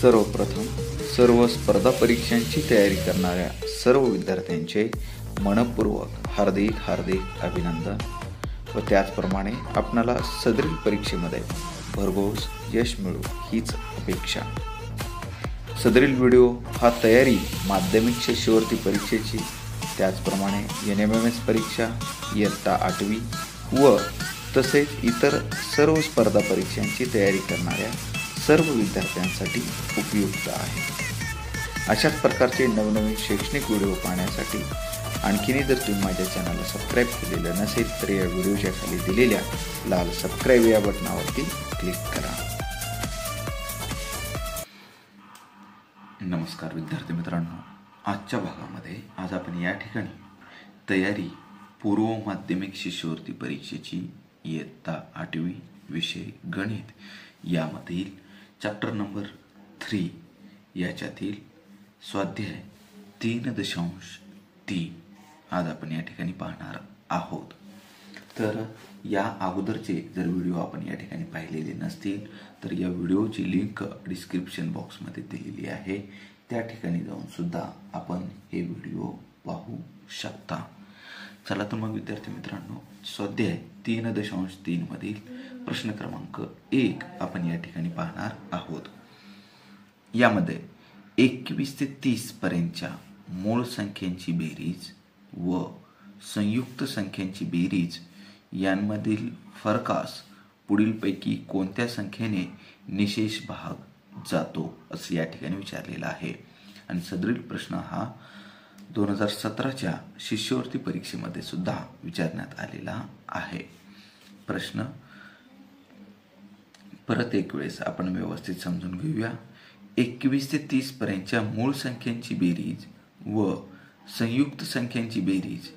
सर्वप्रथम सर्व स्पर्धा परीक्षांची तयारी करणाऱ्या सर्व विद्यार्थ्यांचे मनपूर्वक हार्दिक अभिनंदन व त्याचप्रमाणे आपणाला सदरील परीक्षेमध्ये भरघोस यश मिळो हीच अपेक्षा। सदरील व्हिडिओ हा तयारी माध्यमिक शिष्यवृत्ती परीक्षेची, त्याचप्रमाणे NMMS परीक्षा, इयत्ता 8वी व तसेच इतर सर्व स्पर्धा परीक्षांची तयारी करणाऱ्या सर्व विद्यार्थ्यांसाठी उपयुक्त आहे। अशाच प्रकारचे नवनवीन शैक्षणिक व्हिडिओ पाहण्यासाठी आणखीनही जर तुम्ही माझ्या चॅनलला सबस्क्राईब केलेलं नसेल तर या व्हिडिओच्या खाली दिलेल्या लाल सबस्क्राईब या बटनावरती क्लिक करा। नमस्कार विद्यार्थी मित्रांनो, आजच्या भागामध्ये आज आपण या ठिकाणी तयारी पूर्व माध्यमिक शिष्यवृत्ती परीक्षेची इयत्ता 8वी विषय गणित यामधील चॅप्टर नंबर 3 याच्यातील स्वाध्याय 3.3 आज आपण या ठिकाणी पाहणार आहोत। तर या अगोदरचे जर व्हिडिओ आपण या ठिकाणी पाहिलेले नसतील तर या व्हिडिओची लिंक डिस्क्रिप्शन बॉक्समध्ये दिलेली आहे, त्या ठिकाणी जाऊन सुद्धा आपण हे व्हिडिओ पाहू शकता। चला तर मग विद्यार्थी मित्रांनो, स्वाध्याय 3.3 मधील प्रश्न क्रमांक 1 आपण या ठिकाणी पाहणार आहोत। यामध्ये 21 ते 30 पर्यंतच्या मूळ संख्यांची बेरीज व संयुक्त संख्यांची बेरीज यांमधील फरकास पुढीलपैकी कोणत्या संख्येने निशेष भाग जातो असे या ठिकाणी विचारलेला आहे। आणि सदरील प्रश्न हा 2017च्या शिष्यवृत्ती परीक्षेमध्ये सुद्धा विचारण्यात आलेला आहे। प्रश्न परत एक वेळेस आपण व्यवस्थित समजून घेऊया। 21 ते 30 पर्यंतच्या मूळ संख्यांची बेरीज व संयुक्त संख्यांची बेरीज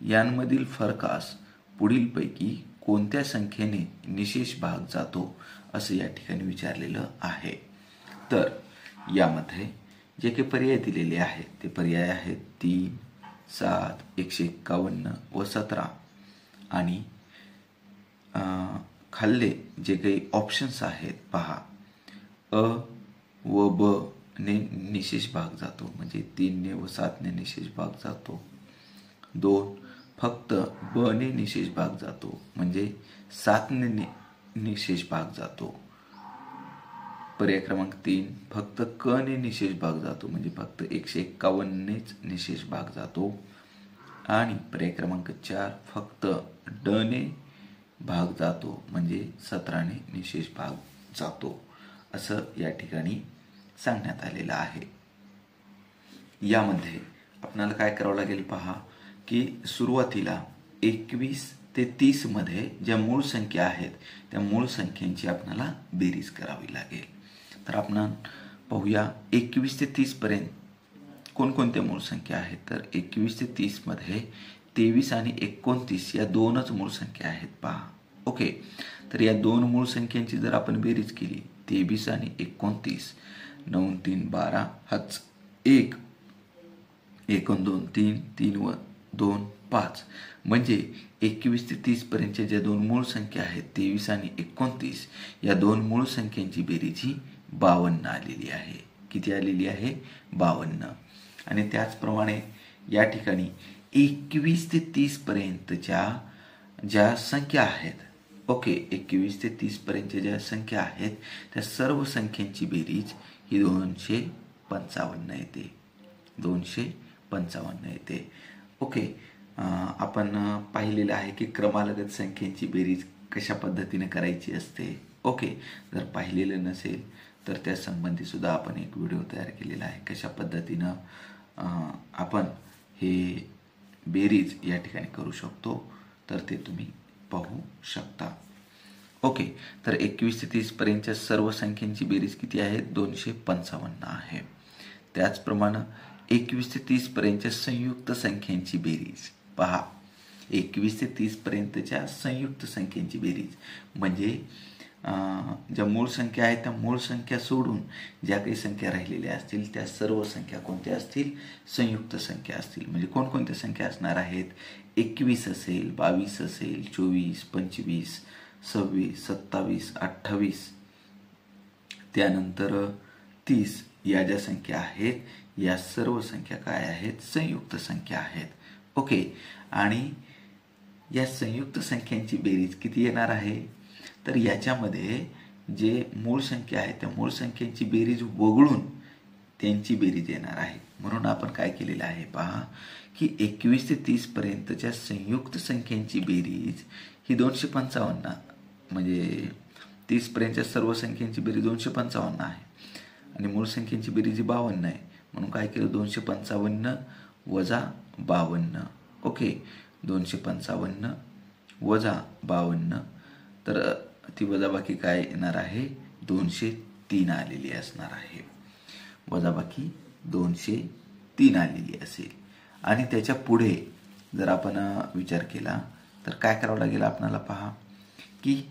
यांमधील फरकास पुढीलपैकी कोणत्या संख्येने निशेष भाग जातो असे या ठिकाणी विचारलेलं आहे। तर यामध्ये जे काही पर्याय दिलेले आहेत ते पर्याय आहेत 3, 7, 151 व 17 आणि खाल्ले जे काही ऑप्शन्स आहेत पहा, अ व ब ने निशेष भाग जातो म्हणजे 3 ने व 7 ने निशेष भाग जातो। 2 फक्त ब ने निशेष भाग जातो म्हणजे 7 ने निशेष भाग जातो। पर्याय क्रमांक 3 फक्त क ने निशेष भाग जातो म्हणजे फक्त 151 नेच निशेष भाग जातो। आणि पर्याय क्रमांक 4 फक्त ड ने भाग जातो म्हणजे 17 ने निशेष भाग जातो असं या ठिकाणी सांगण्यात आलेलं आहे। यामध्ये आपल्याला काय करावं लागेल पहा की सुरुवातीला 21 ते 30 मध्ये ज्या मूळ संख्या आहेत त्या मूळ संख्यांची आपल्याला बेरीज करावी लागेल। तर आपण पाहूया 21 ते 30 पर्यंत कोणकोणत्या मूळ संख्या आहेत। तर 21 ते 30 मध्ये 23 आणि 29 या दोनच मूळ संख्या आहेत पहा। ओके, तर या दोन मूळ संख्यांची जर आपण बेरीज केली 23 आणि 29, 9 3 12 हाच 1, 1 2 3, 3 व 2 5 म्हणजे 21 ते 30 पर्यंतच्या ज्या दोन मूळ संख्या आहेत 23 आणि 29 या दोन मूळ संख्यांची बेरीज ही 52 आलेली आहे। किती आलेली आहे? 52। आणि त्याचप्रमाणे या ठिकाणी 21 ते 30 पर्यंतच्या ज्या संख्या आहेत, ओके, 21 ते 30 पर्यंतच्या ज्या संख्या आहेत त्या सर्व संख्यांची बेरीज ही 255 येते। 255 येते। ओके, आपण पाहिलेलं आहे की क्रमालगत संख्यांची बेरीज कशा पद्धतीने करायची असते। ओके, जर पाहिलेलं नसेल तर त्या संबंधी सुद्धा आपण एक व्हिडिओ तयार केलेला आहे, कशा पद्धतीने आपण हे बेरीज या ठिकाणी करू शकतो तर ते तुम्ही पाहू शकता। ओके, तर 21 ते 30 पर्यंतच्या सर्व संख्यांची बेरीज किती आहे? 255 आहे। त्याचप्रमाणे 21 ते 30 पर्यंतच्या संयुक्त संख्यांची बेरीज पहा, 21 ते 30 पर्यंतच्या संयुक्त संख्यांची बेरीज म्हणजे ज्या मूळ संख्या आहेत त्या मूळ संख्या सोडून ज्या काही संख्या राहिलेल्या असतील त्या सर्व संख्या कोणत्या असतील? संयुक्त संख्या असतील। म्हणजे कोणकोणत्या संख्या असणार आहेत? 21 असेल, 22 असेल, 24, 25, 26, 27, 28, त्यानंतर 30 या ज्या संख्या आहेत या सर्व संख्या काय आहेत, संयुक्त संख्या आहेत. ओके, आणि या संयुक्त संख्यांची बेरीज किती येणार आहे, तर याच्यामध्ये जे मूळ संख्या आहे त्या मूळ संख्यांची बेरीज वगळून त्यांची बेरीज येणार आहे. म्हणून आपण काय केलेलं आहे पहा, की 21 ते 30 पर्यंतच्या संयुक्त संख्यांची बेरीज ही 255, म्हणजे 30 पर्यंतच्या सर्व संख्यांची बेरीज 255 आहे आणि मूळ संख्यांची बेरीज 52 आहे. म्हणून काय केलं, 255 वजा 52. ओके, 255 वजा 52, तर ती वजाबाकी काय येणार आहे, 203 आलेली असणार आहे. वजाबाकी 203 आलेली असेल. आणि त्याच्या पुढे जर आपण विचार केला तर काय करावं लागेल आपल्याला पहा, की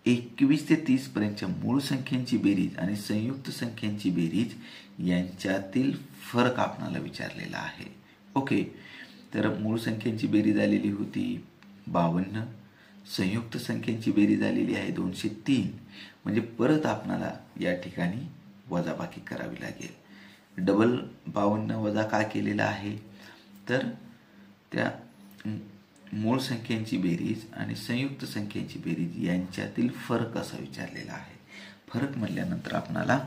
21 ते 30 पर्यंतच्या मूळ संख्यांची बेरीज आणि संयुक्त संख्यांची बेरीज यांच्यातील फरक आपल्याला विचारलेला आहे. ओके, तर मूळ संख्यांची बेरीज आलेली होती 52, संयुक्त संख्यांची बेरीज आलेली आहे 203. म्हणजे परत आपल्याला या ठिकाणी वजाबाकी करावी लागेल. डबल 52 वजा काय केलेला आहे, तर त्या मूळ संख्यांची बेरीज आणि संयुक्त संख्यांची बेरीज यांच्यातील फरक असा विचारलेला आहे. फरक म्हटल्यानंतर आपल्याला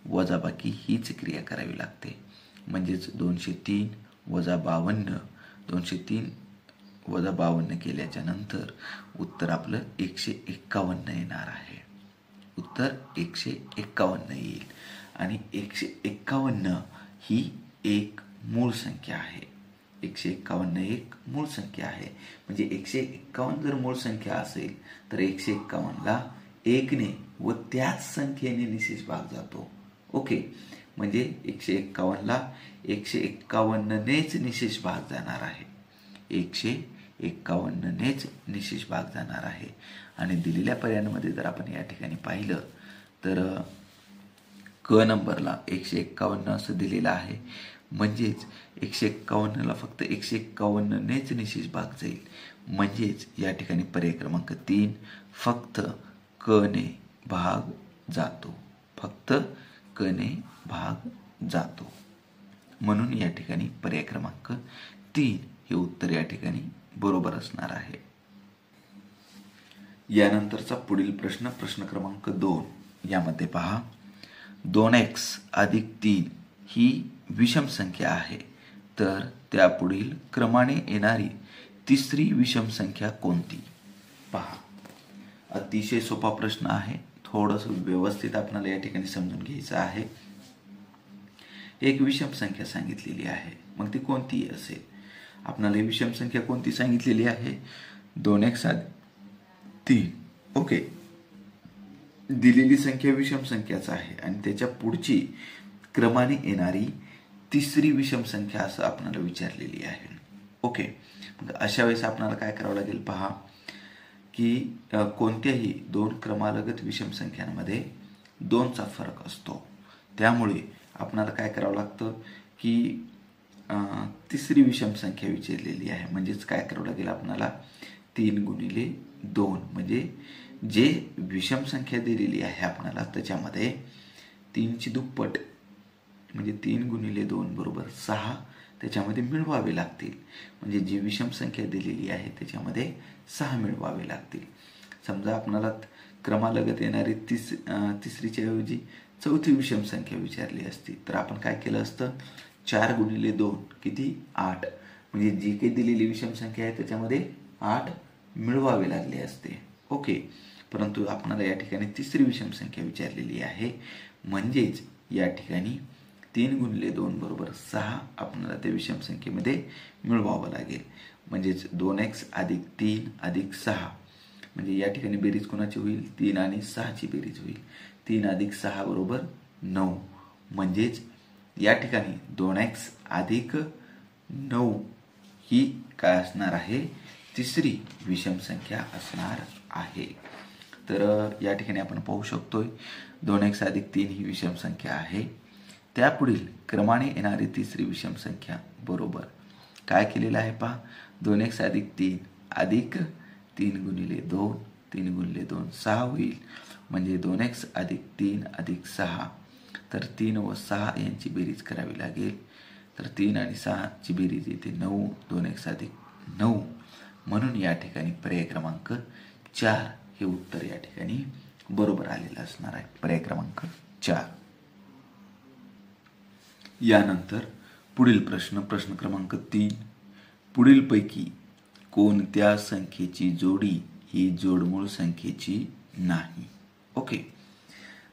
वजाबाकी हीच क्रिया करावी लागते. म्हणजेच 203 वजा 52, 203 वजा 52 केल्याच्या नंतर उत्तर आपलं 151 येणार आहे. उत्तर 151 येईल. आणि 151 ही एक मूळ संख्या आहे. 151 एक मूळ संख्या आहे. म्हणजे 151 जर मूळ संख्या असेल तर 151ला 1ने व त्याच संख्येने निशेष भाग जातो. ओके, म्हणजे 151ला 151नेच निशेष भाग जाणार आहे. 151नेच निशेष भाग जाणार आहे. आणि दिलेल्या पर्यायांमध्ये जर आपण या ठिकाणी पाहिलं तर क नंबरला 151 असं दिलेलं आहे. म्हणजेच 151ला फक्त 151नेच निशेष भाग जाईल. म्हणजेच या ठिकाणी पर्याय क्रमांक 3 फक्त क ने भाग जातो. फक्त क ने भाग जातो. म्हणून या ठिकाणी पर्याय क्रमांक 3 हे उत्तर या ठिकाणी बरोबर असणार आहे. यानंतरचा पुढील प्रश्न, प्रश्न क्रमांक 2. यामध्ये पहा, 2x अधिक 3 ही विषम संख्या आहे, तर त्यापुढील क्रमाने येणारी तिसरी विषम संख्या कोणती? पहा, अतिशय सोपा प्रश्न आहे. थोडंसं व्यवस्थित आपल्याला या ठिकाणी समजून घ्यायचं आहे. एक विषम संख्या सांगितलेली आहे, मग ती कोणती असेल? आपल्याला ही विषम संख्या कोणती सांगितलेली आहे? 2x अधिक 3. ओके, दिलेली संख्या विषम संख्याच आहे आणि त्याच्या पुढची क्रमाने येणारी तिसरी विषम संख्या असं आपल्याला विचारलेली आहे. ओके, मग अशा वेळेस आपल्याला काय करावं लागेल पहा, की कोणत्याही दोन क्रमालगत विषम संख्यांमध्ये 2चा फरक असतो. त्यामुळे आपल्याला काय करावं लागतं, की तिसरी विषम संख्या विचारलेली आहे. म्हणजेच काय करावं लागेल आपल्याला, 3 गुणिले 2, म्हणजे जे विषम संख्या दिलेली आहे आपल्याला त्याच्यामध्ये 3ची दुप्पट म्हणजे 3 गुणिले 2 बरोबर 6 त्याच्यामध्ये मिळवावे लागतील. म्हणजे जी विषम संख्या दिलेली आहे त्याच्यामध्ये 6 मिळवावे लागतील. समजा आपल्याला क्रमालगत येणारी तिसरीच्या ऐवजी चौथी विषम संख्या विचारली असती तर आपण काय केलं असतं, 4 गुणिले 2 किती, 8. म्हणजे जी काही दिलेली विषम संख्या आहे त्याच्यामध्ये 8 मिळवावे लागले असते. ओके, परंतु आपल्याला या ठिकाणी तिसरी विषम संख्या विचारलेली आहे. म्हणजेच या ठिकाणी 3 गुणिले 2 बरोबर 6 आपल्याला त्या विषम संख्येमध्ये मिळवावं लागेल. म्हणजेच 2x अधिक 3 अधिक 6, म्हणजे या ठिकाणी बेरीज कोणाची होईल, 3 आणि 6ची बेरीज होईल. 3 अधिक 6 बरोबर 9. म्हणजेच या ठिकाणी 2x अधिक 9 ही काय असणार आहे, तिसरी विषम संख्या असणार आहे. तर या ठिकाणी आपण पाहू शकतोय 2x अधिक 3 ही विषम संख्या आहे. त्यापुढील क्रमाने येणारी तिसरी विषम संख्या बरोबर काय केलेलं आहे पहा, 2x अधिक 3 अधिक 3 गुणिले 2, 3 गुणिले 2 6 होईल. म्हणजे 2x अधिक 3 अधिक 6 तर 3 व 6 यांची बेरीज करावी लागेल. तर 3 आणि 6 ची बेरीज येते 9, 2 1 9. म्हणून या ठिकाणी पर्याय क्रमांक 4 हे उत्तर या ठिकाणी बरोबर आलेलं असणार आहे. पर्याय क्रमांक 4. यानंतर पुढील प्रश्न क्रमांक 3. पुढीलपैकी कोणत्या संख्येची जोडी ही जोडमूळ संख्येची नाही? ओके,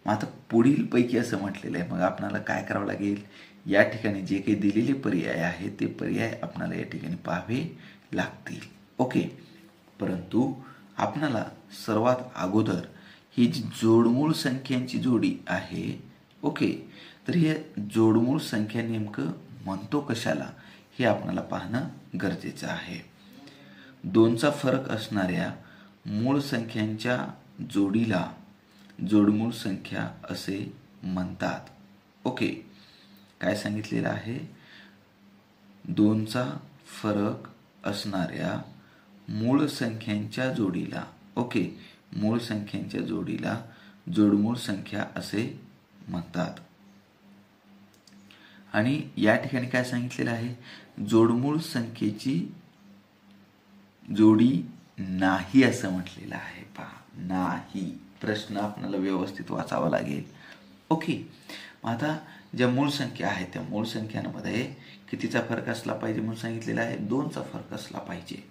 मग आता पुढील पैकी असं म्हटलेलं आहे, मग आपल्याला काय करावं लागेल? या ठिकाणी जे काही दिलेले पर्याय आहेत ते पर्याय आपल्याला या ठिकाणी पाहावे लागतील. ओके, परंतु आपल्याला सर्वात अगोदर ही जी जोडमूळ संख्यांची जोडी आहे, ओके, तर हे जोडमूळ संख्या नेमकं म्हणतो कशाला हे आपल्याला पाहणं गरजेचं आहे. 2चा फरक असणाऱ्या मूळ संख्यांच्या जोडीला जोडमूळ संख्या असे म्हणतात. ओके, काय सांगितलेलं आहे? 2चा फरक असणाऱ्या मूळ संख्यांच्या जोडीला, ओके, मूळ संख्यांच्या जोडीला जोडमूळ संख्या असे म्हणतात. आणि या ठिकाणी काय सांगितलेलं आहे? जोडमूळ संख्येची जोडी नाही असं म्हटलेलं आहे. पहा, नाही. प्रश्न आपल्याला व्यवस्थित वाचावा लागेल. ओके, आता ज्या मूळ संख्या आहेत त्या मूळ संख्यांमध्ये कितीचा फरक असला पाहिजे म्हणून सांगितलेला आहे? 2चा फरक असला पाहिजे.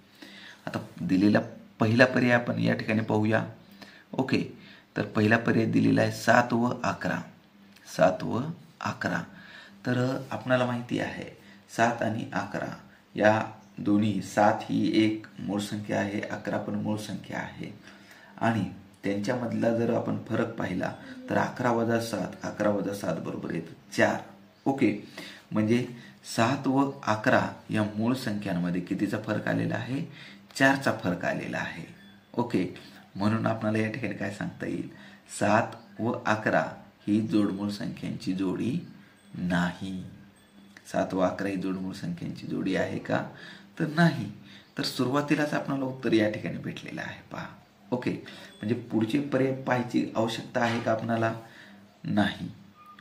आता दिलेला पहिला पर्याय आपण या ठिकाणी पाहूया. ओके, तर पहिला पर्याय दिलेला आहे 7 व 11. 7 व 11. तर आपल्याला माहिती आहे 7 आणि 11 या दोन्ही, 7 ही एक मूळ संख्या आहे, 11 पण मूळ संख्या आहे. आणि त्यांच्यामधला जर आपण फरक पाहिला तर 11 वजा 7, 11 वजा 7 बरोबर येतं 4. ओके, म्हणजे 7 व 11 या मूळ संख्यांमध्ये कितीचा फरक आलेला आहे? 4चा फरक आलेला आहे. ओके, म्हणून आपल्याला या ठिकाणी काय सांगता येईल? 7 व 11 ही जोडमूळ संख्यांची जोडी नाही. 7 व 11 ही जोडमूळ संख्यांची जोडी आहे का? तर नाही. तर सुरुवातीलाच आपल्याला उत्तर या ठिकाणी भेटलेलं आहे. पहा, ओके, म्हणजे पुढचे पर्याय पाहायची आवश्यकता आहे का आपणाला? नाही.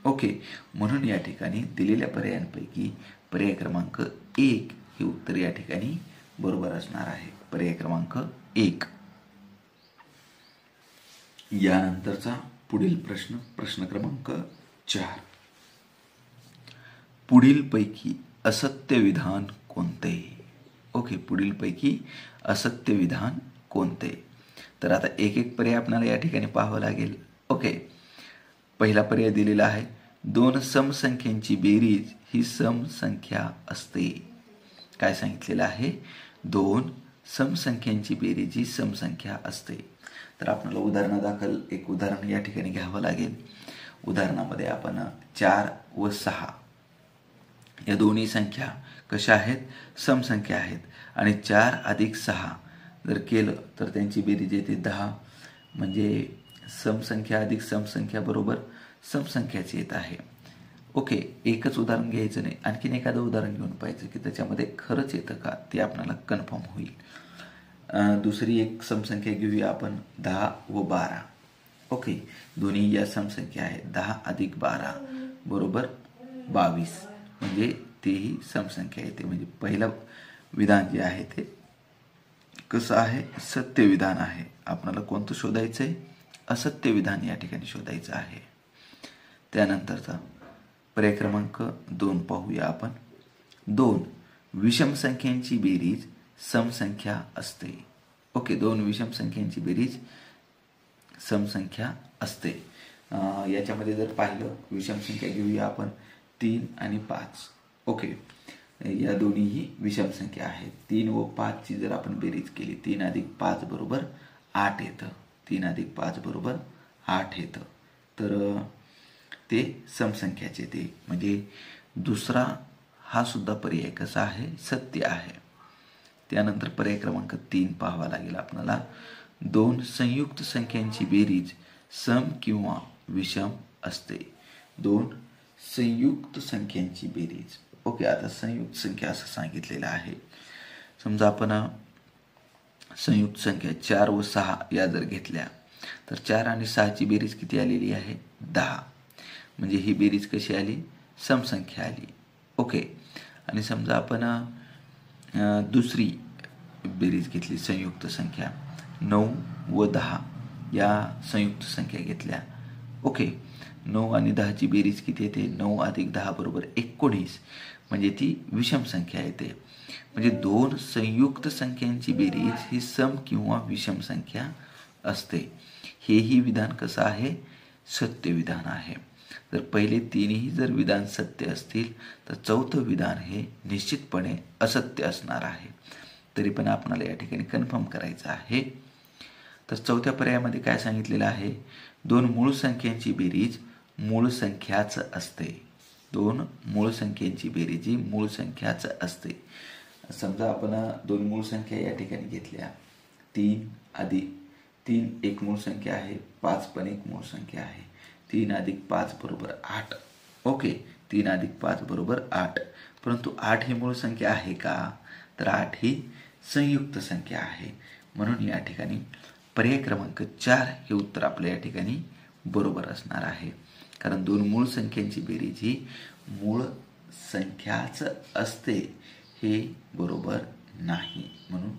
ओके, म्हणून या ठिकाणी दिलेल्या पर्यायांपैकी पर्याय क्रमांक 1 हे उत्तर या ठिकाणी बरोबर असणार आहे. पर्याय क्रमांक 1. यानंतरचा पुढील प्रश्न क्रमांक 4. पुढीलपैकी असत्य विधान कोणते? ओके, पुढीलपैकी असत्य विधान कोणते? तर आता एक एक पर्याय आपल्याला या ठिकाणी पाहावं लागेल. ओके, पहिला पर्याय दिलेला आहे 2 समसंख्यांची बेरीज ही समसंख्या असते. काय सांगितलेलं आहे? 2 समसंख्यांची बेरीज ही समसंख्या असते. तर आपल्याला उदाहरणादाखल एक उदाहरण या ठिकाणी घ्यावं लागेल. उदाहरणामध्ये आपण 4 व 6 या दोन्ही संख्या कशा आहेत? समसंख्या आहेत. आणि 4 अधिक 6 जर केलं तर त्यांची बेरीज येते 10. म्हणजे समसंख्या अधिक समसंख्या बरोबर समसंख्याच येत आहे. ओके, एकच उदाहरण घ्यायचं नाही, आणखीन एखादं उदाहरण घेऊन पाहिजे की त्याच्यामध्ये खरंच येतं का ते आपल्याला कन्फर्म होईल. दुसरी एक समसंख्या घेऊया आपण 10 व 12. ओके, दोन्ही या समसंख्या आहेत. 10 अधिक 12 बरोबर 22. म्हणजे तेही समसंख्या येते. म्हणजे पहिलं विधान जे आहे ते कसं आहे? सत्य विधान आहे. आपल्याला कोणतं शोधायचं आहे? असत्य विधान या ठिकाणी शोधायचं आहे. त्यानंतरचा पर्याय क्रमांक 2 पाहूया आपण. 2 विषम संख्यांची बेरीज समसंख्या असते. ओके, 2 विषम संख्यांची बेरीज समसंख्या असते. याच्यामध्ये जर पाहिलं विषम संख्या घेऊया आपण 3 आणि 5. ओके, या दोन्हीही विषम संख्या आहेत. 3 व 5 ची जर आपण बेरीज केली 3 अधिक 5 बरोबर 8 येतं. 3 अधिक 5 बरोबर 8 येतं. तर ते समसंख्याचे ते म्हणजे दुसरा हा सुद्धा पर्याय कसा आहे? सत्य आहे. त्यानंतर पर्याय क्रमांक 3 पाहावा लागेल आपल्याला. 2 संयुक्त संख्यांची बेरीज सम किंवा विषम असते. 2 संयुक्त संख्यांची बेरीज. ओके, आता संयुक्त संख्या असं सांगितलेलं आहे. समजा आपण संयुक्त संख्या 4 व 6 या जर घेतल्या तर 4 आणि 6 ची बेरीज किती आलेली आहे? 10. म्हणजे ही बेरीज कशी आली, समसंख्या आली. ओके. आणि समजा आपण दुसरी बेरीज घेतली, संयुक्त संख्या 9 व 10 या संयुक्त संख्या घेतल्या. ओके. 9 आणि 10ची बेरीज किती येते, 9 अधिक 10 बरोबर 19, म्हणजे ती विषम संख्या येते. म्हणजे दोन संयुक्त संख्यांची बेरीज ही सम किंवा विषम संख्या असते. हेही विधान कसं आहे, सत्य विधान आहे. जर पहिले तीनही जर विधान सत्य असतील तर चौथं विधान हे निश्चितपणे असत्य असणार आहे. तरी पण आपल्याला या ठिकाणी कन्फर्म करायचं आहे. तर चौथ्या पर्यायामध्ये काय सांगितलेलं आहे, दोन मूळ संख्यांची बेरीज मूळ संख्याच असते. दोन मूळ संख्यांची बेरीज ही मूळ संख्याच असते. समजा आपण दोन मूळ संख्या या ठिकाणी घेतल्या, 3 एक मूळ संख्या आहे, 5 पण एक मूळ संख्या आहे. 3 अधिक 5 बरोबर 8. ओके. 3 अधिक 5 बरोबर 8. परंतु 8 ही मूळ संख्या आहे का, तर 8 ही संयुक्त संख्या आहे. म्हणून या ठिकाणी पर्याय क्रमांक 4 हे उत्तर आपल्या या ठिकाणी बरोबर असणार आहे. कारण दोन मूळ संख्यांची बेरीज ही मूळ संख्याच असते हे बरोबर नाही. म्हणून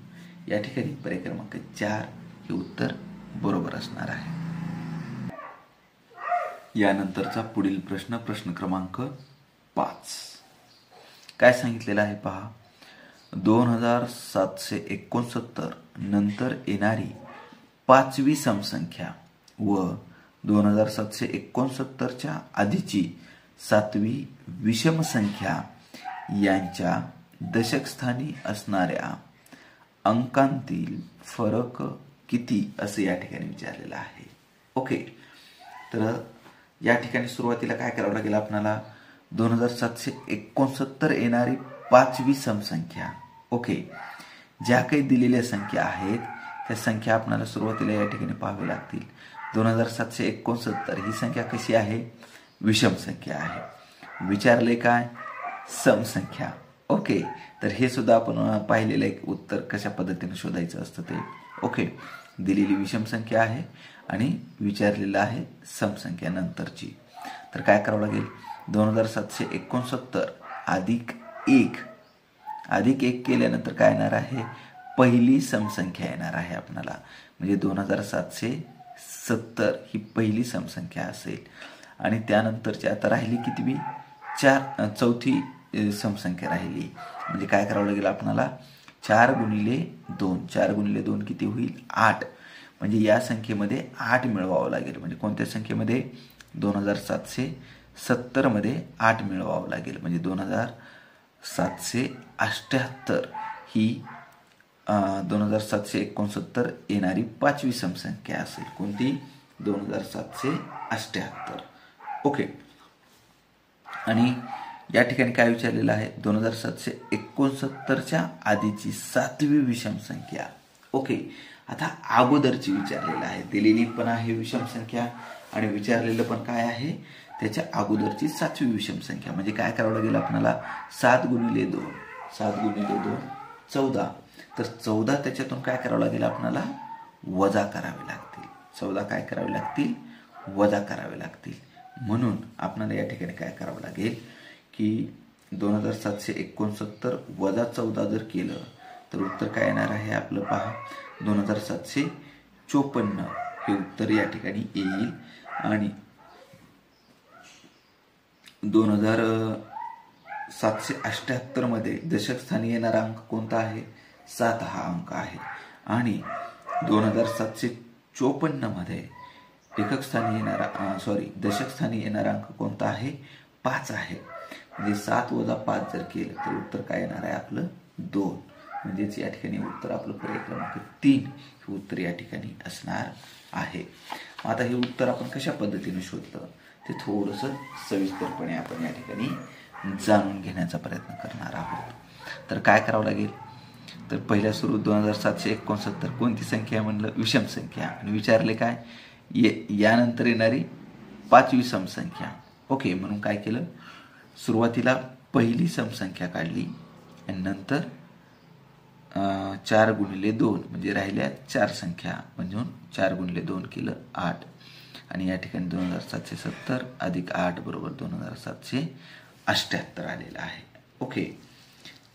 या ठिकाणी पर्याय क्रमांक 4 हे उत्तर बरोबर असणार आहे. यानंतरचा पुढील प्रश्न क्रमांक 5. काय सांगितलेलं आहे पहा, 2769 नंतर येणारी 5वी समसंख्या व 2769च्या आधीची 7वी विषम संख्या यांच्या दशकस्थानी असणाऱ्या अंकांतील फरक किती असे या ठिकाणी विचारलेलं आहे. ओके. तर या ठिकाणी सुरुवातीला काय करावं लागेल आपल्याला, 2769 येणारी 5वी समसंख्या. ओके. ज्या काही दिलेल्या संख्या आहेत त्या संख्या आपल्याला सुरुवातीला या ठिकाणी पाहावी लागतील. 2769 ही संख्या कशी आहे, विषम संख्या आहे. विचारले काय, समसंख्या. ओके. तर हे सुद्धा आपण पाहिलेलं एक उत्तर कशा पद्धतीने शोधायचं असतं ते. ओके. दिलेली विषम संख्या आहे आणि विचारलेलं आहे समसंख्या नंतरची. तर काय करावं लागेल, 2769 अधिक 1 केल्यानंतर काय येणार आहे, पहिली समसंख्या येणार आहे आपल्याला. म्हणजे 2770 ही पहिली समसंख्या असेल. आणि त्यानंतरची आता राहिली कितवी, चौथी समसंख्या राहिली. म्हणजे काय करावं लागेल आपल्याला, 4 गुणिले 2 किती होईल, 8. म्हणजे या संख्येमध्ये 8 मिळवावं लागेल. म्हणजे कोणत्या संख्येमध्ये, 2770 मध्ये 8 मिळवावं लागेल. म्हणजे 2778 ही 2769 येणारी 5वी समसंख्या असेल. कोणती, 2778. ओके. आणि या ठिकाणी काय विचारलेलं आहे, 2769च्या आधीची 7वी विषम संख्या. ओके. आता अगोदरची विचारलेलं आहे, दिलेली पण आहे विषम संख्या आणि विचारलेलं पण काय आहे, त्याच्या अगोदरची 7वी विषम संख्या. म्हणजे काय करावं लागेल आपल्याला, 7 गुणिले 2 14. तर 14 त्याच्यातून काय करावं लागेल आपल्याला, वजा करावे लागतील. 14 काय करावे लागतील, वजा करावे लागतील. म्हणून आपल्याला या ठिकाणी काय करावं लागेल की 2769 वजा 14 जर केलं तर उत्तर काय येणार आहे आपलं पहा, 2754 हे उत्तर या ठिकाणी येईल. आणि 2778 मध्ये दशकस्थानी येणारा अंक कोणता आहे, 7 हा अंक आहे. आणि 2754 मध्ये दशकस्थानी येणारा अंक कोणता आहे, 5 आहे. म्हणजे 7 वजा 5 जर केलं तर उत्तर काय येणार आहे आपलं, 2. म्हणजेच या ठिकाणी उत्तर आपलं पर्याय क्रमांक 3 हे उत्तर या ठिकाणी असणार आहे. आता हे उत्तर आपण कशा पद्धतीने शोधलं ते थोडंसं सविस्तरपणे आपण या ठिकाणी जाणून घेण्याचा प्रयत्न करणार आहोत. तर काय करावं लागेल, तर पहिल्या सुरू 2769 कोणती संख्या म्हणलं, विषम संख्या. आणि विचारले काय, यानंतर येणारी 5वी समसंख्या. ओके. म्हणून काय केलं, सुरुवातीला पहिली समसंख्या काढली आणि नंतर 4 गुणिले 2 म्हणजे राहिल्या 4 संख्या. म्हणून 4 गुणिले 2 केलं 8. आणि या ठिकाणी 2770 अधिक 8 बरोबर 2778 आलेलं आहे. ओके.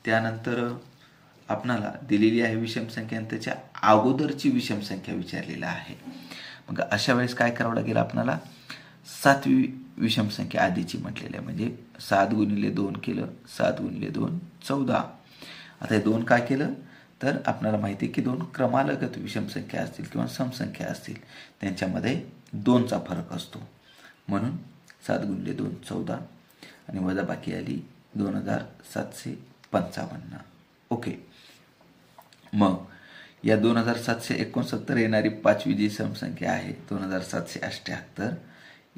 त्यानंतर आपणाला दिलेली आहे विषम संख्या आणि त्याच्या अगोदरची विषम संख्या विचारलेला आहे. मग अशा वेळेस काय करावं लागेल आपल्याला, 7वी विषम संख्या आधीची म्हटलेली आहे, म्हणजे 7 गुणिले 2 केलं, 7 गुणिले 2 14. आता हे 2 काय केलं तर आपल्याला माहिती आहे की 2 क्रमालगत विषम संख्या असतील किंवा समसंख्या असतील त्यांच्यामध्ये 2चा फरक असतो, म्हणून 7 गुणिले 2 14 आणि वजाबाकी आली 2755. ओके. मग या 2769 येणारी 5वी जी समसंख्या आहे 2778,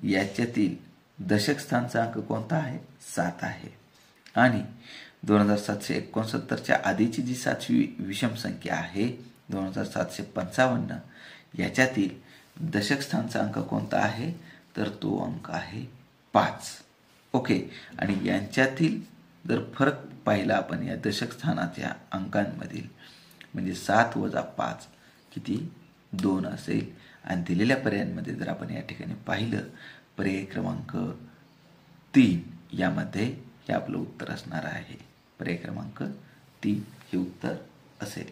याच्यातील दशक स्थानचा अंक कोणता आहे, 7 आहे. आणि 2769च्या आधीची जी 7वी विषम संख्या आहे 2755, याच्यातील दशक स्थानचा अंक कोणता आहे तर तो अंक आहे 5. ओके. आणि यांच्यातील जर फरक पाहिला आपण या दशक स्थानाच्या अंकांमधील, म्हणजे 7 वजा 5 किती 2 असेल. आणि दिलेल्या पर्यायांमध्ये जर आपण या ठिकाणी पाहिलं, पर्याय क्रमांक 3 यामध्ये हे आपलं उत्तर असणार आहे. पर्याय क्रमांक 3 हे उत्तर असेल.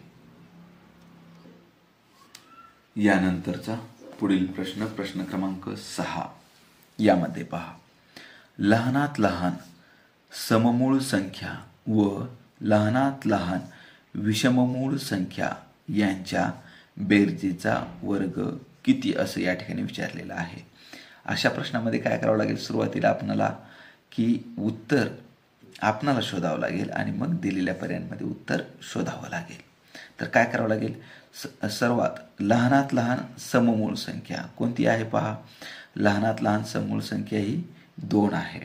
यानंतरचा पुढील प्रश्न, प्रश्न क्रमांक 6 यामध्ये पहा, लहानात लहान सममूळ संख्या व लहानात लहान विषममूळ संख्या यांच्या बेरजेचा वर्ग किती असं या ठिकाणी विचारलेलं आहे. अशा प्रश्नामध्ये काय करावं लागेल, सुरुवातीला आपल्याला की उत्तर आपणाला शोधावं लागेल आणि मग दिलेल्या पर्यायांमध्ये उत्तर शोधावं लागेल. तर काय करावं लागेल, सर्वात लहानात लहान सममूळ संख्या कोणती आहे पहा, लहानात लहान सममूळ संख्या ही 2 आहे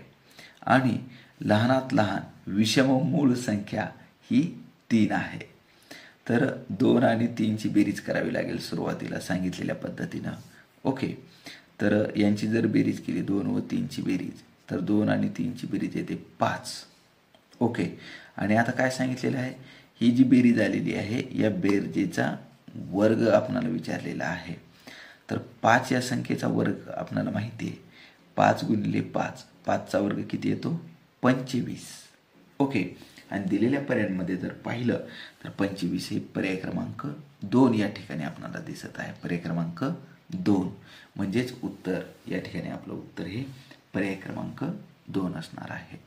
आणि लहानात लहान विषममूळ संख्या ही 3 आहे. तर 2 आणि 3ची बेरीज करावी लागेल सुरुवातीला सांगितलेल्या पद्धतीनं. ओके. तर यांची जर बेरीज केली 2 व 3ची बेरीज, तर 2 आणि 3ची बेरीज येते 5. ओके. आणि आता काय सांगितलेलं आहे, ही जी बेरीज आलेली आहे या बेरजेचा वर्ग आपणाला विचारलेला आहे. तर 5 या संख्येचा वर्ग आपणाला माहिती आहे, 5 गुणिले 5, 5चा वर्ग किती येतो 25. ओके. आणि दिलेल्या पर्यायांमध्ये जर पाहिलं तर 25 हे पर्याय क्रमांक 2 या ठिकाणी आपल्याला दिसत आहे. पर्याय क्रमांक 2 म्हणजेच उत्तर या ठिकाणी आपलं उत्तर हे पर्याय क्रमांक 2 असणार आहे.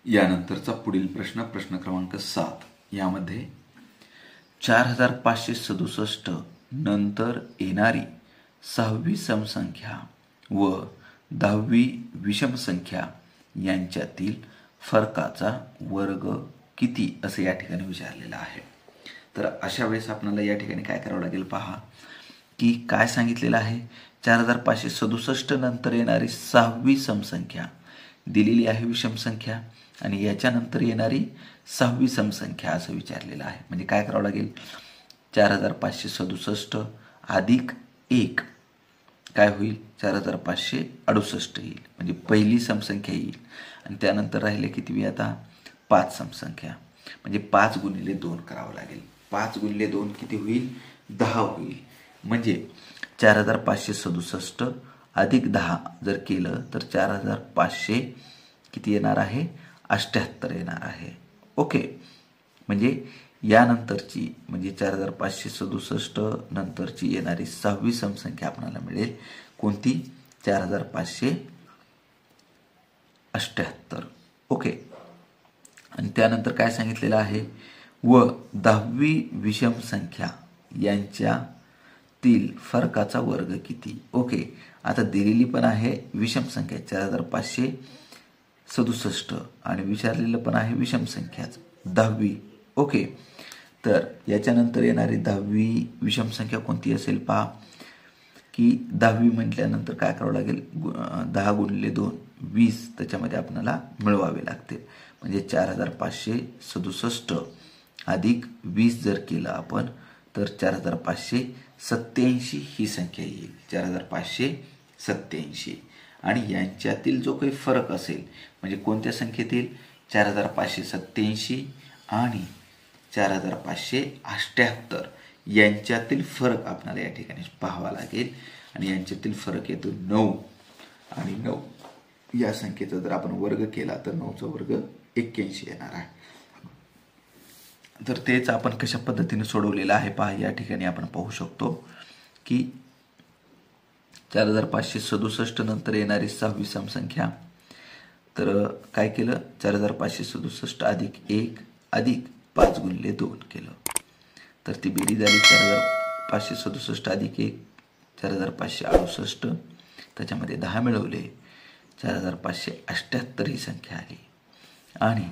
यानंतरचा पुढील प्रश्न, प्रश्न क्रमांक 7 यामध्ये 4567 नंतर येणारी 6वी समसंख्या व 10वी विषम संख्या यांच्यातील फरकाचा वर्ग किती असं या ठिकाणी विचारलेलं आहे. तर अशा वेळेस आपल्याला या ठिकाणी काय करावं लागेल पहा, की काय सांगितलेलं आहे, 4567 नंतर येणारी 6वी समसंख्या दिलेली आहे विषम संख्या आणि याच्यानंतर येणारी 6वी समसंख्या असं विचारलेलं आहे. म्हणजे काय करावं लागेल, 4567 अधिक 1 काय होईल 4568 येईल, म्हणजे पहिली समसंख्या येईल. आणि त्यानंतर राहिले किती आता 5 समसंख्या, म्हणजे 5 गुणिले 2 करावं लागेल. 5 गुणिले 2 किती होईल 10 होईल. म्हणजे 4567 अधिक 10 जर केलं तर 4500 किती येणार आहे 78 येणार आहे. ओके. म्हणजे यानंतरची म्हणजे 4567 नंतरची येणारी 6वी समसंख्या आपल्याला मिळेल कोणती 4578. ओके. आणि त्यानंतर काय सांगितलेलं आहे, व 10वी विषम संख्या यांच्यातील फरकाचा वर्ग किती. ओके. आता दिलेली पण आहे विषम संख्या 4567 आणि विचारलेलं पण आहे विषम संख्याच 10वी. ओके. तर याच्यानंतर येणारी 10वी विषम संख्या कोणती असेल पहा, की 10वी म्हटल्यानंतर काय करावं लागेल, 10 गुणिले 2 20 त्याच्यामध्ये आपल्याला मिळवावे लागतील. म्हणजे 4567 अधिक 20 जर केलं आपण तर 4587 ही संख्या येईल. 4587 आणि यांच्यातील जो काही फरक असेल म्हणजे कोणत्या संख्येतील 4587 आणि 4578 यांच्यातील फरक आपल्याला या ठिकाणी पाहावा लागेल आणि यांच्यातील फरक येतो 9 आणि 9 या संख्येचा जर आपण वर्ग केला तर 9चा वर्ग 81 येणार आहे. तर तेच आपण कशा पद्धतीने सोडवलेलं आहे पहा. या ठिकाणी आपण पाहू शकतो की 4567 नंतर येणारी 6वी समसंख्या. तर काय केलं, 4567 अधिक 1 अधिक 5 गुणिले 2 केलं. तर ती बेरीज आली 4567 अधिक 1 4568. त्याच्यामध्ये 10 मिळवले 4578 ही संख्या आली. आणि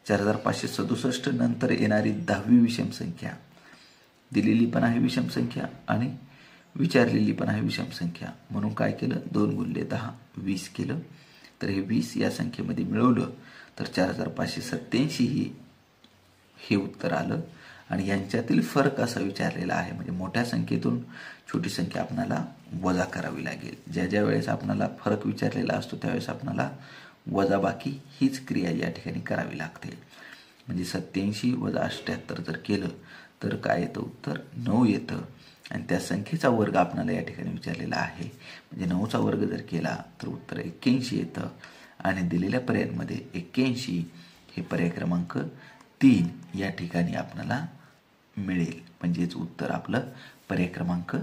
4567 नंतर येणारी 10वी विषम संख्या, दिलेली पण आहे विषम संख्या आणि विचारलेली पण आहे विषम संख्या, म्हणून काय केलं 2 गुणिले 10 20 केलं. तर हे 20 या संख्येमध्ये मिळवलं तर 4587 हे उत्तर आलं. आणि यांच्यातील फरक असा विचारलेला आहे, म्हणजे मोठ्या संख्येतून छोटी संख्या आपल्याला वजा करावी लागेल. ज्या ज्या वेळेस आपल्याला फरक विचारलेला असतो त्यावेळेस आपल्याला वजाबाकी हीच क्रिया या ठिकाणी करावी लागते. म्हणजे 87 वजा 78 जर केलं तर काय येतं, उत्तर 9 येतं. आणि त्या संख्येचा वर्ग आपल्याला या ठिकाणी विचारलेला आहे, म्हणजे 9चा वर्ग जर केला तर उत्तर 81 येतं. आणि दिलेल्या पर्यायांमध्ये 81 हे पर्याय क्रमांक 3 या ठिकाणी आपल्याला मिळेल. म्हणजेच उत्तर आपलं पर्याय क्रमांक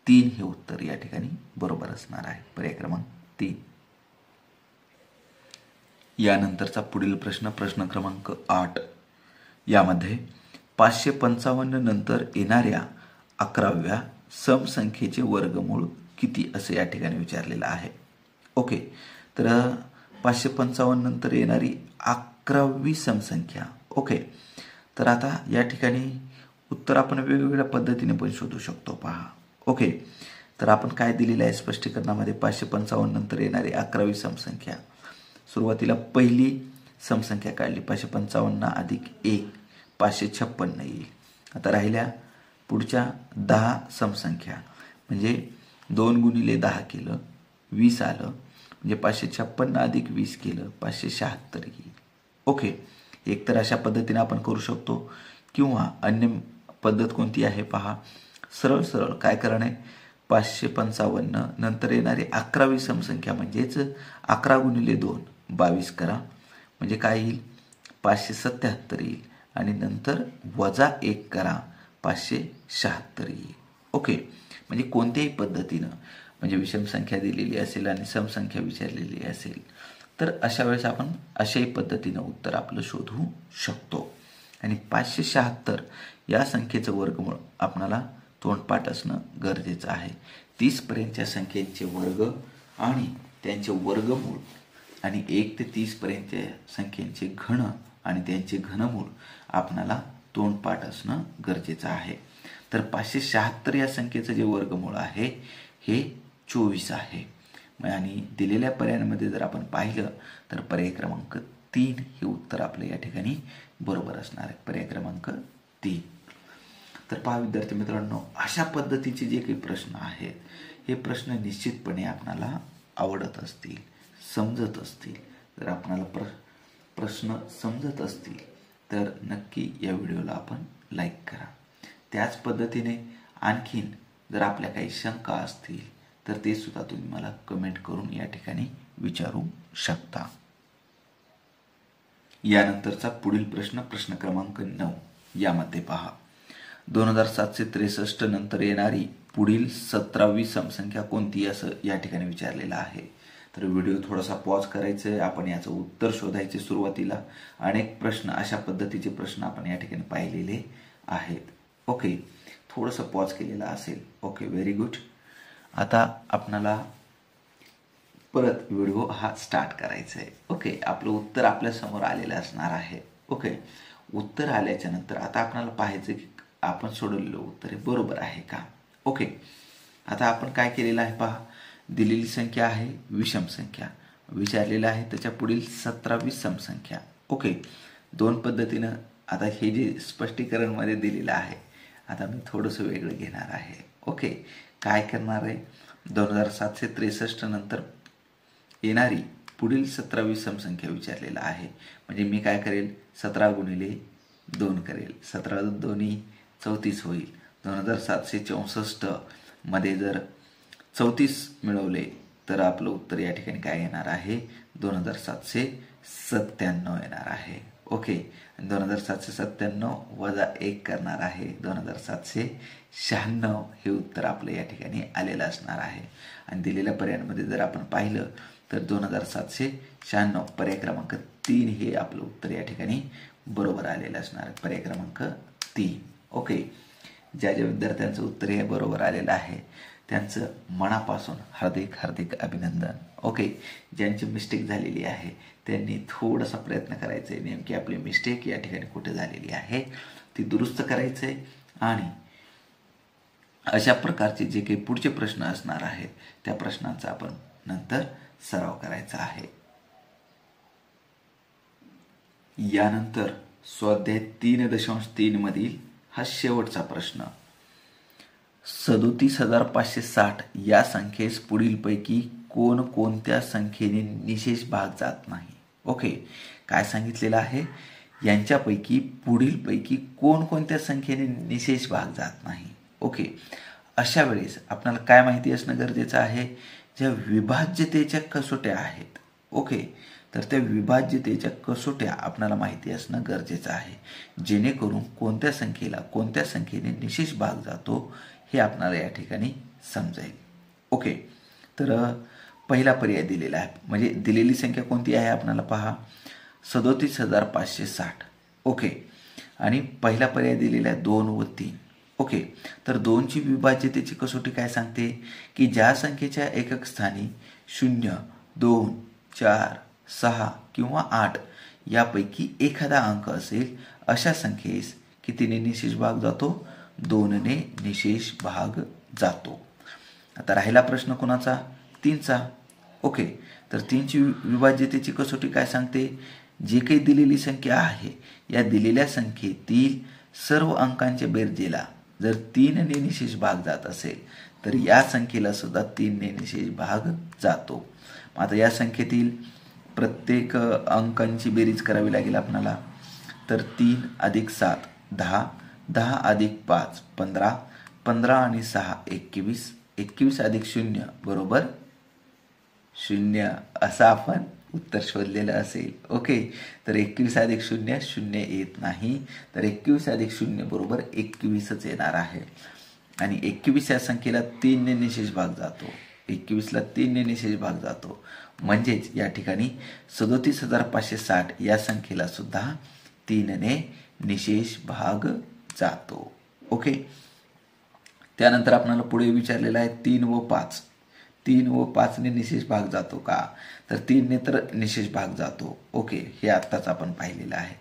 3 हे उत्तर या ठिकाणी बरोबर असणार आहे. पर्याय क्रमांक 3. यानंतरचा पुढील प्रश्न, प्रश्न क्रमांक 8. यामध्ये 555 नंतर येणाऱ्या 11व्या समसंख्येचे वर्गमूळ किती असे या ठिकाणी विचारलेलं आहे. ओके, तर 555 नंतर येणारी 11वी समसंख्या. ओके, तर आता या ठिकाणी उत्तर आपण वेगवेगळ्या पद्धतीने पण शोधू शकतो पहा. ओके, तर आपण काय दिलेलं आहे स्पष्टीकरणामध्ये, 555 नंतर येणारी 11वी समसंख्या. सुरुवातीला पहिली समसंख्या काढली, 555 अधिक 1 556 येईल. आता राहिल्या पुढच्या 10 समसंख्या, म्हणजे 2 गुणिले 10 केलं 20 आलं, म्हणजे 556 अधिक 20 केलं 576 येईल. ओके, एकतर अशा पद्धतीने आपण करू शकतो किंवा अन्य पद्धत कोणती आहे पहा. सरळ सरळ काय करणं आहे, 555 नंतर येणारी 11वी समसंख्या म्हणजेच 11 गुणिले 2 22 करा, म्हणजे काय येईल 577 येईल. आणि नंतर वजा 1 करा 576 येईल. ओके, म्हणजे कोणत्याही पद्धतीनं, म्हणजे विषम संख्या दिलेली असेल आणि समसंख्या विचारलेली असेल तर अशा वेळेस आपण अशाही पद्धतीनं उत्तर आपलं शोधू शकतो. आणि 576 या संख्येचं वर्गमूळ आपणाला तोंडपाठ असणं गरजेचं आहे. 30 पर्यंतच्या संख्येचे वर्ग आणि त्यांचे वर्गमूळ आणि 1 ते 30 पर्यंतच्या संख्येचे घन आणि त्यांचे घनमूळ आपणाला तोंडपाठ असणं गरजेचं आहे. तर 576 या संख्येचं जे वर्गमूळ आहे हे 24 आहे. आणि दिलेल्या पर्यायांमध्ये जर आपण पाहिलं तर पर्याय क्रमांक 3 हे उत्तर आपलं या ठिकाणी बरोबर असणार आहे. पर्याय क्रमांक 3. तर पहा विद्यार्थी मित्रांनो, अशा पद्धतीचे जे काही प्रश्न आहेत हे प्रश्न निश्चितपणे आपणाला आवडत असतील, समजत असतील. जर आपणाला प्रश्न समजत असतील तर नक्की या व्हिडिओला आपण लाईक करा. त्याच पद्धतीने आणखीन जर आपल्या काही शंका असतील तर ते सुद्धा तुम्ही मला कमेंट करून या ठिकाणी विचारू शकता. यानंतरचा पुढील प्रश्न, प्रश्न क्रमांक 9. यामध्ये पहा, 2763 नंतर येणारी पुढील 17वी समसंख्या कोणती असं या ठिकाणी विचारलेलं आहे. तर व्हिडिओ थोडासा पॉज करायचं आहे, आपण याचं उत्तर शोधायचे. सुरुवातीला अनेक प्रश्न, अशा पद्धतीचे प्रश्न आपण या ठिकाणी पाहिलेले आहेत. ओके, थोडंसं पॉज केलेला असेल. Okay, very good. आता आपणाला परत व्हिडिओ हा स्टार्ट करायचा आहे. ओके, आपलं उत्तर आपल्या समोर आलेलं असणार आहे. ओके, उत्तर आल्याच्या नंतर आता आपल्याला पाहायचं की आपण सोडवलेलं उत्तर हे बरोबर आहे का. ओके, आता आपण काय केलेलं आहे पहा, दिलेली संख्या आहे विषम संख्या, विचारलेलं आहे त्याच्या पुढील 17वी समसंख्या. ओके, दोन पद्धतीनं आता हे जे स्पष्टीकरण मध्ये दिलेलं आहे, आता मी थोडंसं वेगळं घेणार आहे. ओके, काय करणार आहे, 2763 नंतर येणारी पुढील 17वी समसंख्या विचारलेला आहे. म्हणजे मी काय करेल, 17 गुणिले 2 करेल, 17 2 34 होईल. 2764 मध्ये जर 34 मिळवले तर आपलं उत्तर या ठिकाणी काय येणार आहे, 2797 येणार आहे. ओके, 2797 वजा 1 करणार आहे 2796 हे उत्तर आपलं या ठिकाणी आलेलं असणार आहे. आणि दिलेल्या पर्यायांमध्ये जर आपण पाहिलं तर 2796 पर्याय क्रमांक 3 हे आपलं उत्तर या ठिकाणी बरोबर आलेलं असणार आहे. पर्याय क्रमांक 3. ओके, ज्या ज्या विद्यार्थ्यांचं उत्तर हे बरोबर आलेलं आहे त्यांचं मनापासून हार्दिक हार्दिक अभिनंदन. ओके, ज्यांची मिस्टेक झालेली आहे त्यांनी थोडासा प्रयत्न करायचा आहे, नेमकी आपली मिस्टेक या ठिकाणी कुठे झालेली आहे ती दुरुस्त करायचं आहे. आणि अशा प्रकारचे जे काही पुढचे प्रश्न असणार आहेत त्या प्रश्नांचा आपण नंतर सराव करायचा आहे. यानंतर स्वाध्याय 3.3 मधील हा शेवटचा प्रश्न. 37,560 या संख्येस पुढीलपैकी कोणकोणत्या संख्येने निशेष भाग जात नाही. ओके, काय सांगितलेलं आहे, यांच्यापैकी पुढीलपैकी कोणकोणत्या संख्येने निशेष भाग जात नाही. ओके, अशा वेळेस आपल्याला काय माहिती असणं गरजेचं आहे, ज्या विभाज्यतेच्या कसोट्या आहेत. ओके, तर त्या विभाज्यतेच्या कसोट्या आपल्याला माहिती असणं गरजेचं आहे, जेणेकरून कोणत्या संख्येला कोणत्या संख्येने निशेष भाग जातो हे आपल्याला या ठिकाणी समजेल. ओके, तर पहिला पर्याय दिलेला आहे, म्हणजे दिलेली संख्या कोणती आहे आपल्याला पहा, 37,560. ओके, आणि पहिला पर्याय दिलेला आहे 2 व 3. ओके, तर 2ची विभाज्यतेची कसोटी काय सांगते की ज्या संख्येच्या एकक स्थानी 0, 2, 4, 6 किंवा 8 यापैकी एखादा अंक असेल अशा संख्येस कितीने निशेष भाग जातो, 2ने निशेष भाग जातो. आता राहिला प्रश्न कोणाचा, 3चा. ओके, तर 3ची विभाज्यतेची कसोटी काय सांगते, जे काही दिलेली संख्या आहे या दिलेल्या संख्येतील सर्व अंकांच्या बेरजेला जर 3ने निशेष भाग जात असेल तर या संख्येला सुद्धा 3ने निशेष भाग जातो. आता या संख्येतील प्रत्येक अंकांची बेरीज करावी लागेल आपल्याला. तर 3 + 7 10, 10 + 5 15, 15 आणि 6 21, 21 + 0 बरोबर 0 असं आपण उत्तर शोधलेलं असेल. ओके, तर 21 + 0 0 येत नाही, तर 21 + 0 बरोबर 21च येणार आहे. आणि 21 या संख्येला 3ने निशेष भाग जातो, 21ला 3ने निशेष भाग जातो, म्हणजेच या ठिकाणी 37,560 या संख्येला सुद्धा 3ने निशेष भाग जातो. ओके, त्यानंतर आपल्याला पुढे विचारलेलं आहे 3 व 5. 3 व 5ने निशेष भाग जातो का, तर 3ने तर निशेष भाग जातो. ओके, हे आत्ताच आपण पाहिलेलं आहे.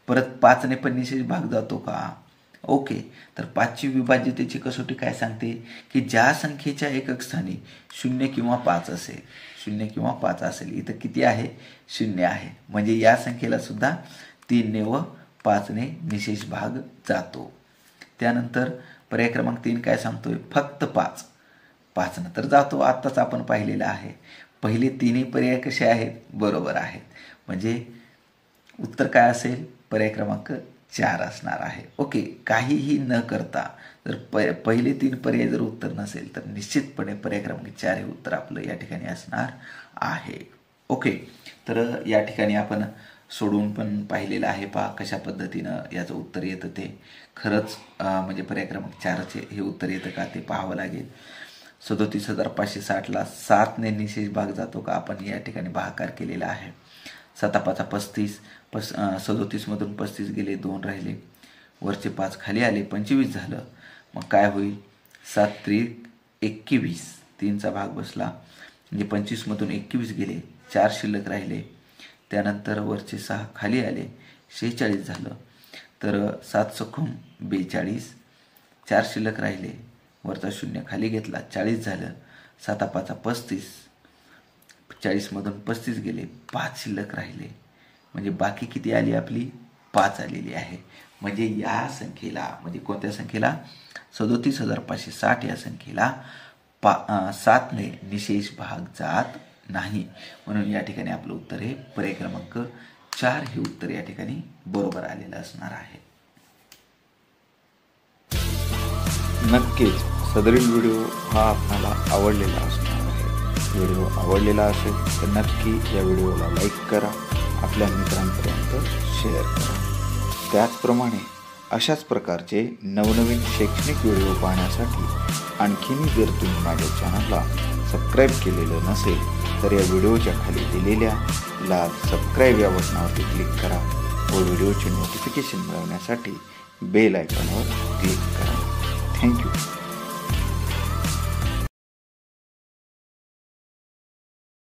परत 5ने पण निशेष भाग जातो का, ओके, तर 5ची विभाज्यतेची कसोटी काय सांगते की ज्या संख्येच्या एकक स्थानी 0 किंवा 5 असेल, 0 किंवा 5 असेल, इथं किती आहे, 0 आहे, म्हणजे या संख्येला सुद्धा 3ने व 5ने निशेष भाग जातो. त्यानंतर पर्याय क्रमांक 3 काय सांगतोय, फक्त 5. 5 तर जातो, आत्ताच आपण पाहिलेलं आहे. पहिले 3ही पर्याय कसे आहेत, बरोबर आहेत, म्हणजे उत्तर काय असेल, पर्याय क्रमांक 4 असणार आहे. ओके, काहीही न करता जर पहिले 3 पर्याय जर उत्तर नसेल तर निश्चितपणे पर्याय क्रमांक 4 हे उत्तर आपलं या ठिकाणी असणार आहे. ओके, तर या ठिकाणी आपण सोडून पण पाहिलेलं आहे. पहा कशा पद्धतीनं याचं उत्तर येतं ते. खरंच म्हणजे पर्याय क्रमांक 4चे हे उत्तर येतं का ते पाहावं लागेल. 37,560ला 7ने निशेष भाग जातो का, आपण या ठिकाणी भागाकार केलेला आहे. 7 × 5 = 35, 37 मधून 35 गेले, 2 राहिले, वरचे 5 खाली आले, 25 झालं. मग काय होईल, 7 × 3 = 21, 3चा भाग बसला, म्हणजे 25 मधून 21 गेले, 4 शिल्लक राहिले. त्यानंतर वरचे 6 खाली आले, 46 झालं. तर 7 × 42, 4 शिल्लक राहिले, वरचा 0 खाली घेतला, 40 झालं. 7 × 5 = 35, 40 मधून 35 गेले, 5 शिल्लक राहिले, म्हणजे बाकी किती आली आपली, 5 आलेली आहे. म्हणजे या संख्येला, म्हणजे कोणत्या संख्येला, 37,560 या संख्येला 7ने निशेष भाग जात नाही. म्हणून या ठिकाणी आपलं उत्तर हे पर्याय क्रमांक 4 हे उत्तर या ठिकाणी बरोबर आलेलं असणार आहे. नक्कीच सदरील व्हिडिओ हा आपल्याला आवडलेला असणार आहे. व्हिडिओ आवडलेला असेल तर नक्की या व्हिडिओला लाईक करा, आपल्या मित्रांपर्यंत शेअर करा. त्याचप्रमाणे अशाच प्रकारचे नवनवीन शैक्षणिक व्हिडिओ पाहण्यासाठी आणखीनही जर तुम्ही माझ्या चॅनलला सबस्क्राईब केलेलं नसेल तर या व्हिडिओच्या खाली दिलेल्या लाल सबस्क्राईब या बटनावरती क्लिक करा व व्हिडिओचे नोटिफिकेशन मिळवण्यासाठी बेल आयकॉनवर क्लिक करा. थँक्यू.